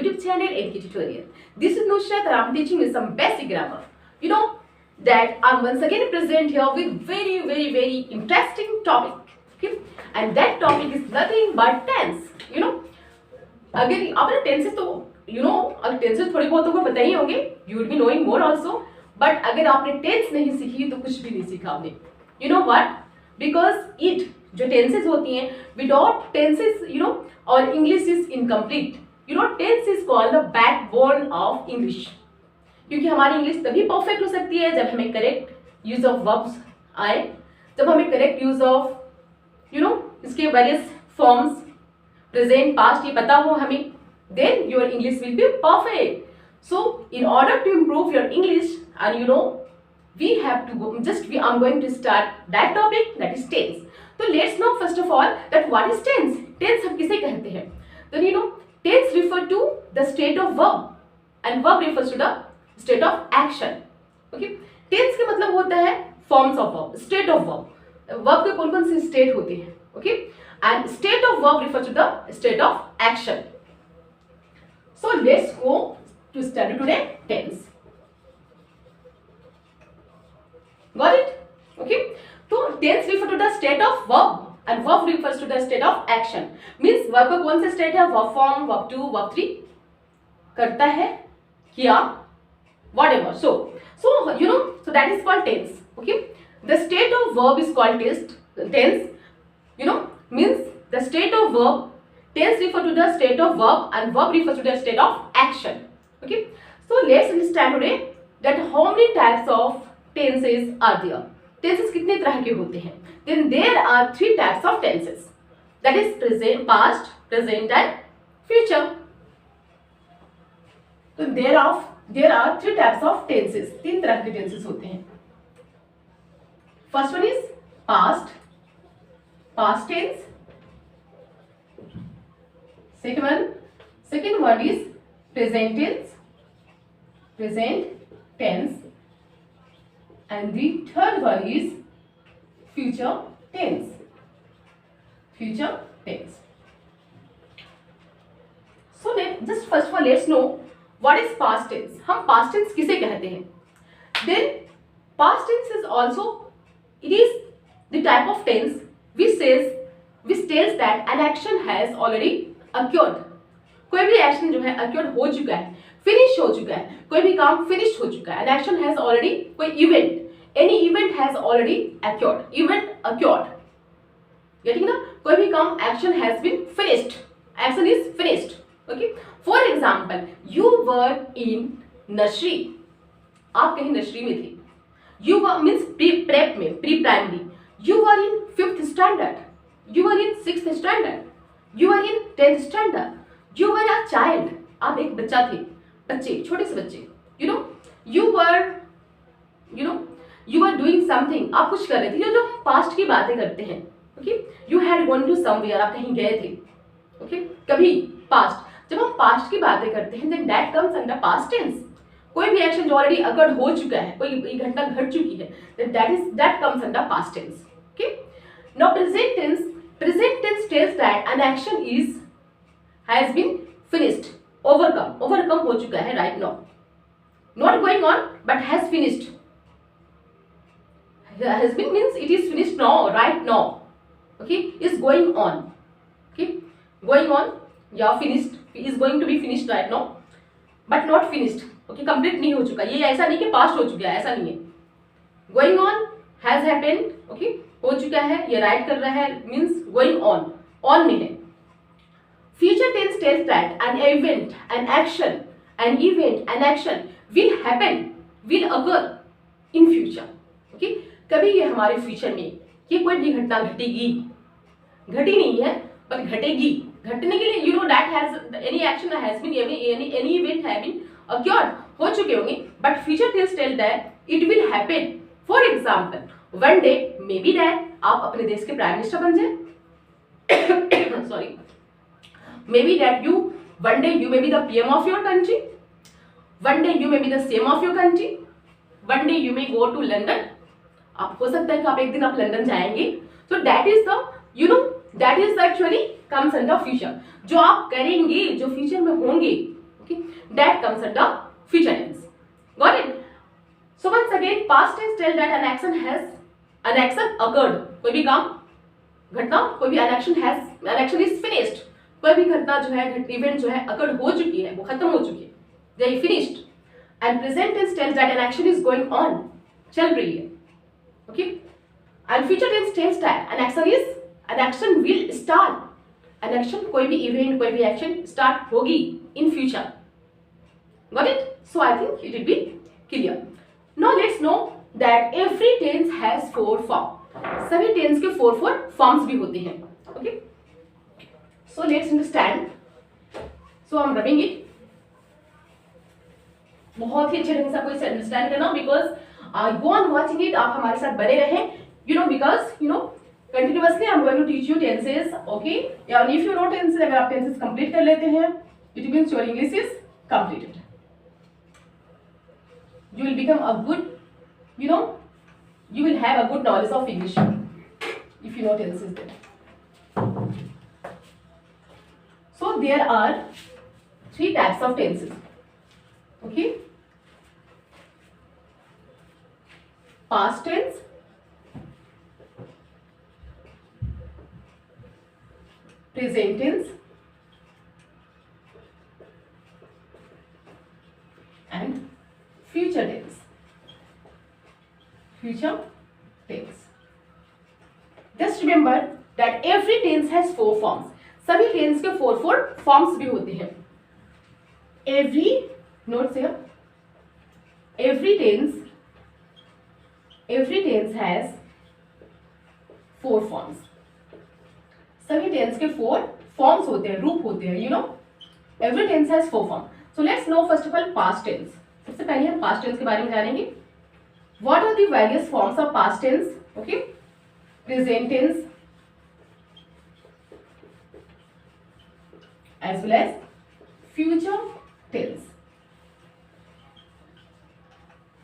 YouTube channel NK Tutorial. This is Nusrat and I'm teaching you some basic grammar. You know that I'm once again present here with very interesting topic. Okay, and that topic is nothing but tense. You know, अगर आपने tenses तो अगर tenses थोड़ी बहुत तो पता ही होंगे, you will be knowing more also. But अगर आपने टेंस नहीं सीखी तो कुछ भी नहीं सीखा आपने. You know what? Because it जो टेंसेस होती हैं विदाउट टेंसेस और English is incomplete. Tense is called the backbone of English. क्योंकि हमारी इंग्लिश तभी परफेक्ट हो सकती है जब हमें करेक्ट यूज ऑफ वर्ब्स आए, जब हमें करेक्ट यूज ऑफ इसके वेरियस फॉर्म्स प्रेजेंट पास्ट ये पता हो हमें, then your English will be perfect. So in order to improve your English, and we have to go, I'm going to start that topic, that is tense. So let's know first of all that what is tense. Tense हम किसे कहते हैं? तो tense refer to the state of verb and verb refers to the state of action. Okay? Tense का मतलब होता है forms of verb, state of verb. Verb के कौन-कौन से state होते हैं? Okay? And state of verb refers to the state of action. So let's go to study today tense. Got it? Okay. So tense refer to the state of verb and verb refers to the state of action. Means verb का कौन सा state है? Verb form, verb 2, verb 3 करता है, किया, whatever. So that is called tense. Okay. The state of verb is called tense. Means the state of verb. Tense refer to the state of verb and verb refers to the state of action. Okay. So let's understand today that how many types of tenses are there. Tenses कितने तरह के होते हैं? Then there are 3 types of tenses. That is present, past, present and future. So there are 3 types of tenses. 3 तरह के tenses होते हैं. First one is past tense. Second one is present tense, and the third one is future tense. So just first of all let's know what is past tense. हम past tense किसे कहते हैं? Then past tense is also, it is the type of tense which tells that an action has already occurred. कोई भी action जो है occurred हो चुका है, फिनिश हो चुका है, कोई भी काम फिनिश हो चुका है. An action has already, कोई event, any event has already occurred. Event occurred. Getting ना? कोई भी काम action has been finished. Action is finished. Okay. For example, you were in nursery. आप कहीं नर्सरी में थे. You were means prep में, pre-primary. You were in 5th standard. You were in 6th standard. You were in 10th standard. You were a child. आप एक बच्चा थे. बच्चे, छोटे से बच्चे. You were doing something. आप कुछ कर रहे थे. जो हम पास्ट की बातें करते हैं. Okay? You had gone to somewhere. आप कहीं गए थे. Okay? कभी पास्ट. जब हम पास्ट की बातें करते हैं, then that comes under past tense. कोई भी एक्शन जो ऑलरेडी अकर्ड हो चुका है, कोई घटना घट चुकी है, then that comes under past tense. Okay? Now present tense tells that an action has been finished, overcome हो चुका है right now. Not going on but has finished. Has been means it is finished now, right now. Okay? Is going on. Okay? Going on या finished, is going to be finished right now but not finished. Okay? Complete नहीं हो चुका. ये ऐसा नहीं कि past हो चुका है, ऐसा नहीं है. Going on has happened. Okay? हो चुका है, ये राइट कर रहा है, मीन्स गोइंग ऑन में है. Future tense tells that an event, an action will happen, will occur in future. Okay, कभी ये हमारे फ्यूचर में ये कोई भी घटना घटेगी, घटी नहीं है पर घटेगी. घटने के लिए that has any action has been, any event have been occurred, हो चुके होंगे, but future tense tell that it will happen. For example, one day may be that आप अपने देश के प्राइम मिनिस्टर बन जाए. Sorry, may be that one day you may be the PM of your country. One day you may be the CM of your country. One day you may go to London. आप हो सकता है कि एक दिन आप London जाएंगे. So that is the that is actually comes under future. जो आप करेंगे, जो फ्यूचर में होंगे, Okay, that comes under future tense. Got it? So once again, past tense tell that an action occurred. कोई भी काम, घटना, कोई भी an action is finished. कोई भी घटना जो है, इवेंट जो है occurred हो चुकी है, वो खत्म हो चुकी है, they finished. And present tense tells that an action is going on, चल रही है. Okay, and future tense tells that an action will start. An action, कोई भी इवेंट, कोई भी एक्शन स्टार्ट होगी in future. Got it? So I think it will be clear. Now let's know that every tense has 4 forms. सभी tense के 4 forms भी होते हैं. Okay? So let's understand. So I'm rubbing it. बहुत ही अच्छे ढंग से आपको इसे अंडरस्टैंड करना, because go on watching it. आप हमारे साथ बने रहें. Because continuously I'm going to teach you tenses. Okay? And if you know tenses, अगर आप tenses complete कर लेते हैं, it means your English is completed. You will become a good, you will have a good knowledge of English if you know tenses then. So there are 3 types of tenses. Okay? Past tense, present tense, and future tense. Future tense. Just remember that every tense has 4 forms. सभी tense के 4 forms भी होते हैं. Every, notes here, every tense has 4 forms. सभी tense के 4 forms होते हैं, रूप होते हैं. Every tense has 4 forms. So let's know first of all past tense. सबसे पहले हम past tense के बारे में जानेंगे. What are the various forms of past tense? Okay, present tense as well as future tense.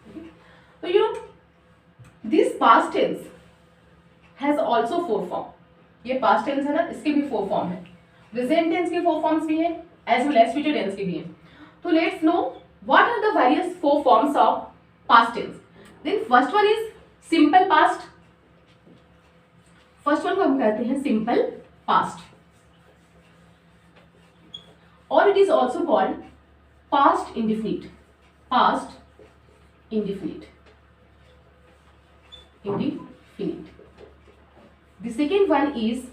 Okay. So this past tense has also 4 forms. ये past tense है ना, इसके भी 4 फॉर्म है. Present tense के 4 फॉर्म्स भी हैं as well as future tense के भी हैं. So let's know what are the various 4 forms of past tense. Then first one is simple past. First one को हम कहते हैं simple past, or it is also called past indefinite. Past indefinite. Indefinite. The second one is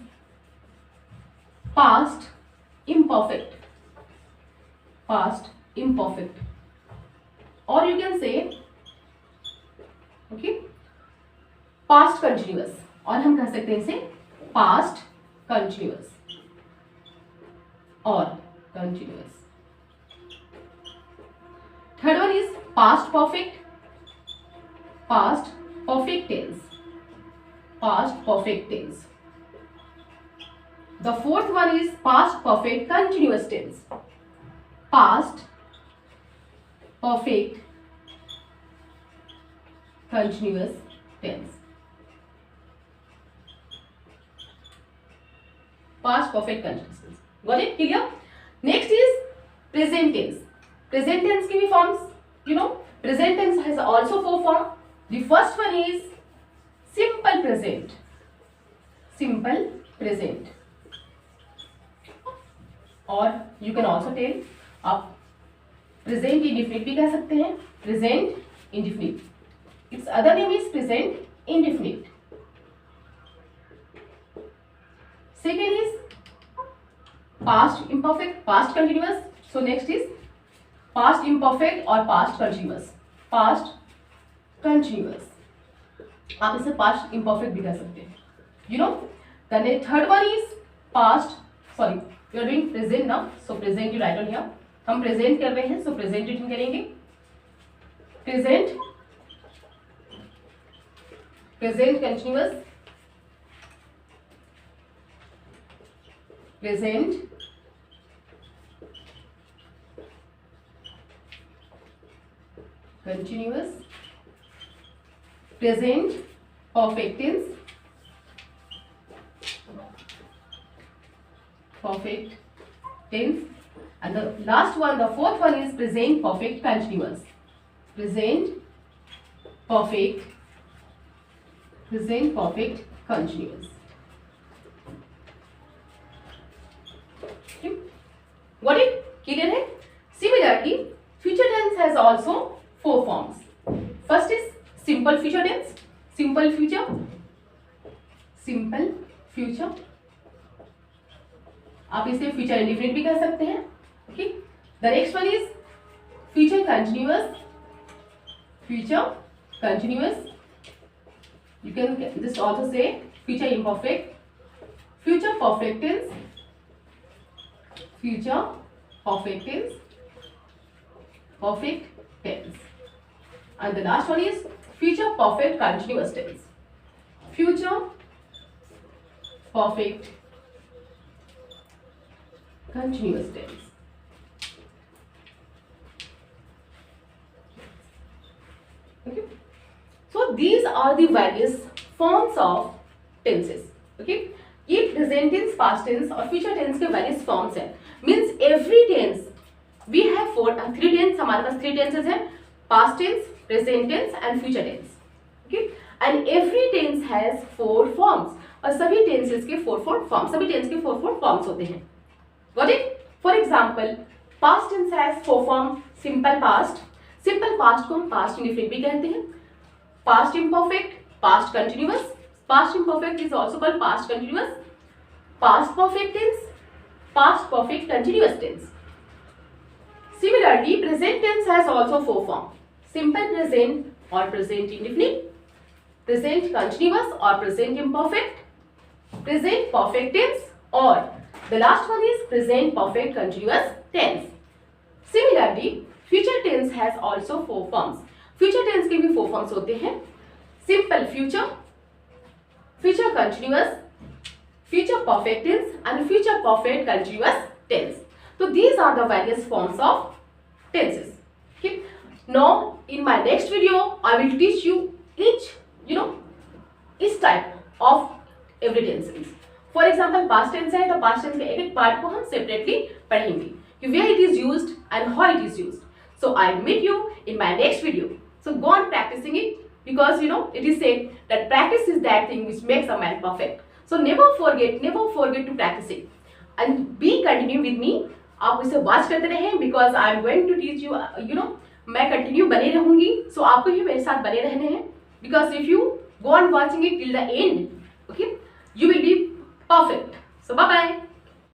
past imperfect. Past imperfect, or you can say past continuous, और हम कह सकते हैं इसे past continuous or continuous. Third one is past perfect. Past perfect tense. Past perfect tense. The fourth one is past perfect continuous tense. Past perfect continuous tense. Past perfect continuous tense. Got it? Clear? Next is present tense. Present tense की भी forms, present tense has also 4 forms. The first one is simple present. Simple present. और you can also tell आप present indefinite भी कह सकते हैं. Present indefinite. Its other name is present indefinite. Second is past imperfect, past continuous. So next is past imperfect or past continuous. Past continuous. आप इसे past imperfect भी कह सकते हैं. The third one is past. Sorry, you are doing present now. So present you write on here. हम present कर रहे हैं, so present written करेंगे. Present. Present continuous. Present continuous. Present perfect tense. Perfect tense. And the last one, the fourth one is present perfect continuous. Present perfect continuous. Got it? Clear है? Similarly, future tense has also 4 forms. First is simple future tense. Simple future. आप इसे future indefinite भी कह सकते हैं. Okay. The next one is future continuous. You can just also say future imperfect. Future perfect tense. And the last one is future perfect continuous tense. Future perfect continuous tense. Okay. So these are the various forms of tenses. Okay. ये present tense, past tense और future tense के various forms हैं. Means every tense we have 3 tense. हमारे पास 3 tenses हैं. Past tense, present tense and future tense. Okay. And every tense has 4 forms. और सभी tenses के 4 forms. सभी tense के 4 forms होते हैं. Got it? For example, past tense has 4 forms. Simple past. Simple past को हम past indefinite भी कहते हैं. Past imperfect, past continuous. Past imperfect is also called past continuous. Past perfect tense, past perfect continuous tense. Similarly, present tense has also 4 forms. Simple present or present indefinite, present continuous or present imperfect, present perfect tense, or the last one is present perfect continuous tense. Similarly, future tense has also 4 forms. Future tense के भी 4 forms होते हैं. Simple future, future continuous, future perfect tense and future perfect continuous tense. So these are the various forms of tenses. Okay. Now in my next video I will teach you each type of every tenses. For example, past tense है तो past tense के एक part को हम separately पढ़ेंगे कि where it is used and how it is used. So I meet you in my next video. So go on practicing it because it is said that practice is that thing which makes a man perfect. So never forget to practice it and be continue with me. आप इसे watch करते रहें because I am going to teach you. मैं continue बने रहूँगी. So आपको भी मेरे साथ बने रहने हैं because if you go on watching it till the end, okay, you will be perfect. So bye bye.